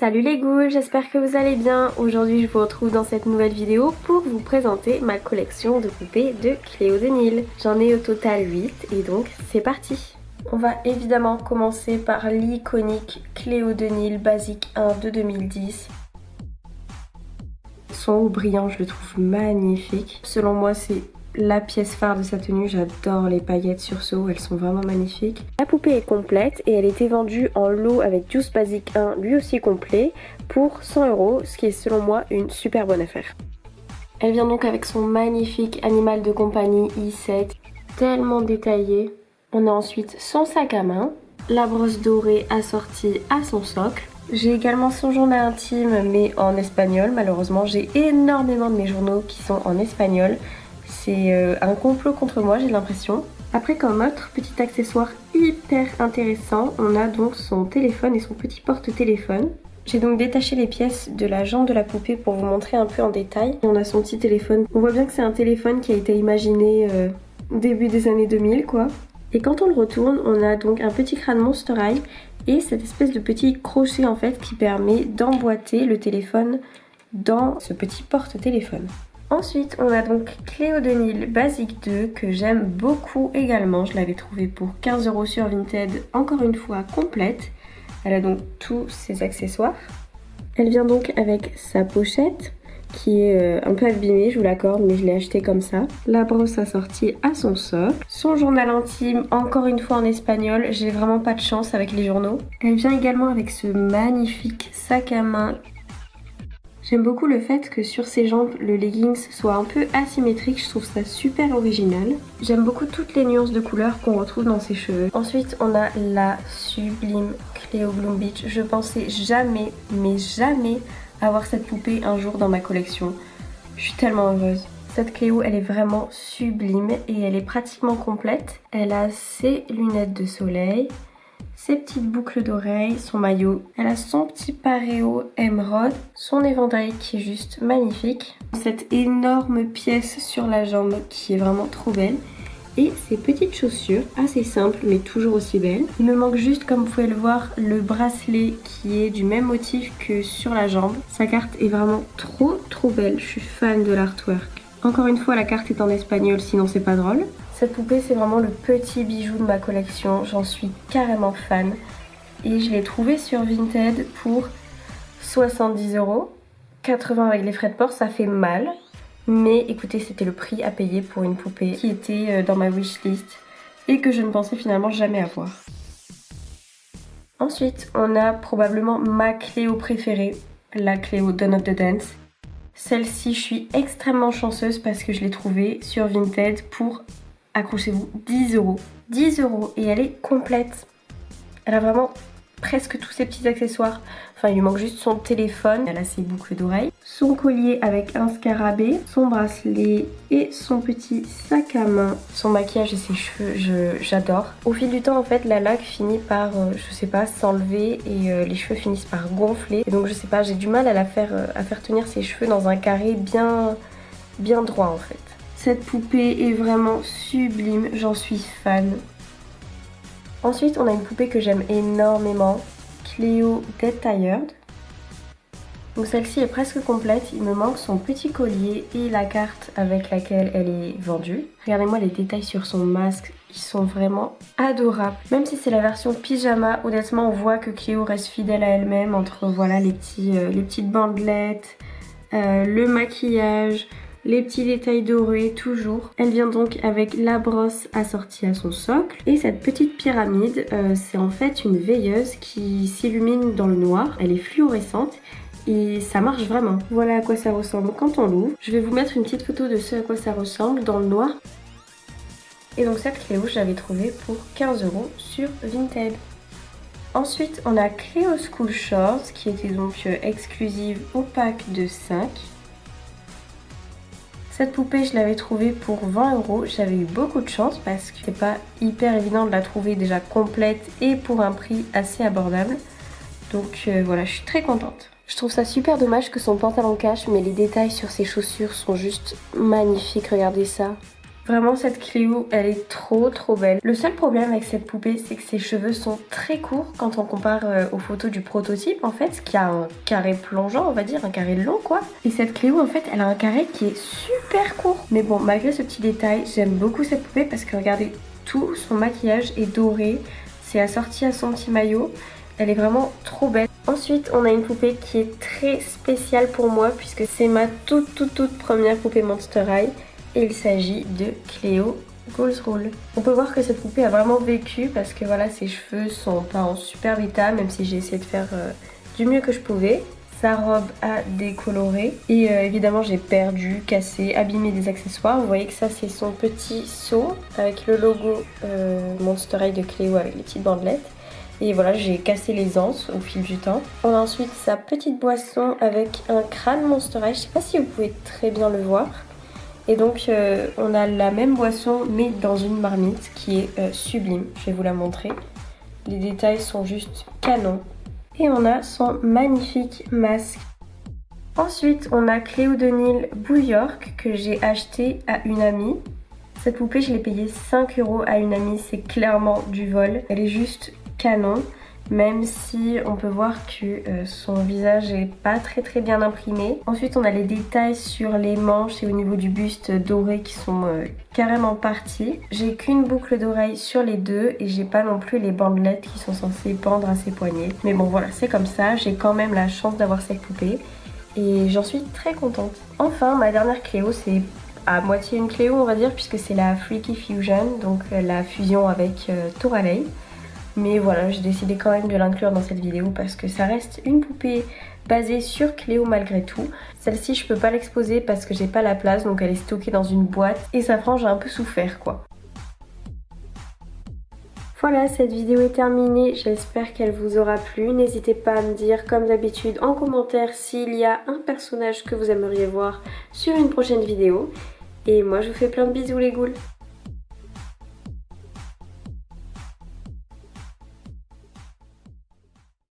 Salut les ghouls, j'espère que vous allez bien. Aujourd'hui je vous retrouve dans cette nouvelle vidéo pour vous présenter ma collection de poupées de Cléo de Nil. J'en ai au total 8 et donc c'est parti. On va évidemment commencer par l'iconique Cléo de Nil Basique 1 de 2010. Son haut brillant, je le trouve magnifique. Selon moi c'est la pièce phare de sa tenue, j'adore les paillettes sur ce haut, elles sont vraiment magnifiques. La poupée est complète et elle était vendue en lot avec Juice Basique 1, lui aussi complet, pour 100 €, ce qui est selon moi une super bonne affaire. Elle vient donc avec son magnifique animal de compagnie i7, tellement détaillé. On a ensuite son sac à main, la brosse dorée assortie à son socle. J'ai également son journal intime mais en espagnol, malheureusement j'ai énormément de mes journaux qui sont en espagnol. C'est un complot contre moi, j'ai l'impression. Après, comme autre petit accessoire hyper intéressant, on a donc son téléphone et son petit porte-téléphone. J'ai donc détaché les pièces de la jambe de la poupée pour vous montrer un peu en détail. On a son petit téléphone. On voit bien que c'est un téléphone qui a été imaginé au début des années 2000 quoi. Et quand on le retourne, on a donc un petit crâne Monster High et cette espèce de petit crochet en fait qui permet d'emboîter le téléphone dans ce petit porte-téléphone. Ensuite, on a donc Cléo de Nil Basique 2 que j'aime beaucoup également. Je l'avais trouvée pour 15 € sur Vinted, encore une fois complète. Elle a donc tous ses accessoires. Elle vient donc avec sa pochette qui est un peu abîmée, je vous l'accorde, mais je l'ai achetée comme ça. La brosse assortie à son socle. Son journal intime, encore une fois en espagnol. J'ai vraiment pas de chance avec les journaux. Elle vient également avec ce magnifique sac à main. J'aime beaucoup le fait que sur ses jambes, le leggings soit un peu asymétrique, je trouve ça super original. J'aime beaucoup toutes les nuances de couleurs qu'on retrouve dans ses cheveux. Ensuite, on a la sublime Cléo Bloom Beach. Je pensais jamais, mais jamais avoir cette poupée un jour dans ma collection. Je suis tellement heureuse. Cette Cléo, elle est vraiment sublime et elle est pratiquement complète. Elle a ses lunettes de soleil, ses petites boucles d'oreilles, son maillot. Elle a son petit paréo émeraude, son éventail qui est juste magnifique. Cette énorme pièce sur la jambe qui est vraiment trop belle. Et ses petites chaussures, assez simples mais toujours aussi belles. Il me manque juste, comme vous pouvez le voir, le bracelet qui est du même motif que sur la jambe. Sa carte est vraiment trop belle, je suis fan de l'artwork. Encore une fois, la carte est en espagnol, sinon c'est pas drôle. Cette poupée, c'est vraiment le petit bijou de ma collection. J'en suis carrément fan. Et je l'ai trouvée sur Vinted pour 70 €. 80 avec les frais de port, ça fait mal. Mais écoutez, c'était le prix à payer pour une poupée qui était dans ma wishlist et que je ne pensais finalement jamais avoir. Ensuite, on a probablement ma Cléo préférée, la Cléo Dawn of the Dance. Celle-ci, je suis extrêmement chanceuse parce que je l'ai trouvée sur Vinted pour, accrochez-vous, 10 €. 10 € et elle est complète. Elle a vraiment presque tous ses petits accessoires. Enfin, il lui manque juste son téléphone. Elle a ses boucles d'oreilles, son collier avec un scarabée, son bracelet et son petit sac à main. Son maquillage et ses cheveux, j'adore. Au fil du temps, en fait, la laque finit par, je sais pas, s'enlever et les cheveux finissent par gonfler. Et donc, je sais pas, j'ai du mal à faire tenir ses cheveux dans un carré bien droit, en fait. Cette poupée est vraiment sublime, j'en suis fan. Ensuite, on a une poupée que j'aime énormément, Cléo Dead Tired. Donc celle-ci est presque complète, il me manque son petit collier et la carte avec laquelle elle est vendue. Regardez-moi les détails sur son masque, ils sont vraiment adorables. Même si c'est la version pyjama, honnêtement on voit que Cléo reste fidèle à elle-même entre voilà les petites bandelettes, le maquillage, les petits détails dorés toujours. Elle vient donc avec la brosse assortie à son socle. Et cette petite pyramide, c'est en fait une veilleuse qui s'illumine dans le noir. Elle est fluorescente et ça marche vraiment. Voilà à quoi ça ressemble quand on l'ouvre. Je vais vous mettre une petite photo de ce à quoi ça ressemble dans le noir. Et donc cette Cléo, je l'avais trouvée pour 15 € sur Vinted. Ensuite, on a Cléo School Shorts qui était donc exclusive au pack de 5. Cette poupée, je l'avais trouvée pour 20 €. J'avais eu beaucoup de chance parce que c'est pas hyper évident de la trouver déjà complète et pour un prix assez abordable. Donc voilà, je suis très contente. Je trouve ça super dommage que son pantalon cache, mais les détails sur ses chaussures sont juste magnifiques. Regardez ça. Vraiment cette Cléo, elle est trop belle. Le seul problème avec cette poupée, c'est que ses cheveux sont très courts quand on compare aux photos du prototype en fait, qui a un carré plongeant, on va dire, un carré long quoi. Et cette Cléo en fait, elle a un carré qui est super court. Mais bon, malgré ce petit détail, j'aime beaucoup cette poupée parce que regardez, tout son maquillage est doré. C'est assorti à son petit maillot. Elle est vraiment trop belle. Ensuite, on a une poupée qui est très spéciale pour moi puisque c'est ma toute première poupée Monster High. Et il s'agit de Cléo Ghouls-Rule. On peut voir que cette poupée a vraiment vécu parce que voilà, ses cheveux sont pas en superbe état, même si j'ai essayé de faire du mieux que je pouvais. Sa robe a décoloré et évidemment j'ai perdu, cassé, abîmé des accessoires. Vous voyez que ça c'est son petit seau avec le logo Monster High de Cléo avec les petites bandelettes. Et voilà, j'ai cassé les anses au fil du temps. On a ensuite sa petite boisson avec un crâne Monster High. Je sais pas si vous pouvez très bien le voir. Et donc on a la même boisson mais dans une marmite qui est sublime. Je vais vous la montrer. Les détails sont juste canons. Et on a son magnifique masque. Ensuite on a Cléo de Nil Bouillork que j'ai acheté à une amie. Cette poupée je l'ai payée 5 € à une amie. C'est clairement du vol. Elle est juste canon. Même si on peut voir que son visage est pas très bien imprimé. Ensuite on a les détails sur les manches et au niveau du buste doré qui sont carrément partis. J'ai qu'une boucle d'oreille sur les deux et j'ai pas non plus les bandelettes qui sont censées pendre à ses poignets. Mais bon voilà, c'est comme ça, j'ai quand même la chance d'avoir cette poupée et j'en suis très contente. Enfin ma dernière Cléo, c'est à moitié une Cléo on va dire puisque c'est la Freaky Fusion, donc la fusion avec Toralei. Mais voilà, j'ai décidé quand même de l'inclure dans cette vidéo parce que ça reste une poupée basée sur Cléo malgré tout. Celle-ci je peux pas l'exposer parce que j'ai pas la place, donc elle est stockée dans une boîte et sa frange a un peu souffert quoi. Voilà, cette vidéo est terminée, j'espère qu'elle vous aura plu. N'hésitez pas à me dire comme d'habitude en commentaire s'il y a un personnage que vous aimeriez voir sur une prochaine vidéo. Et moi je vous fais plein de bisous les ghouls.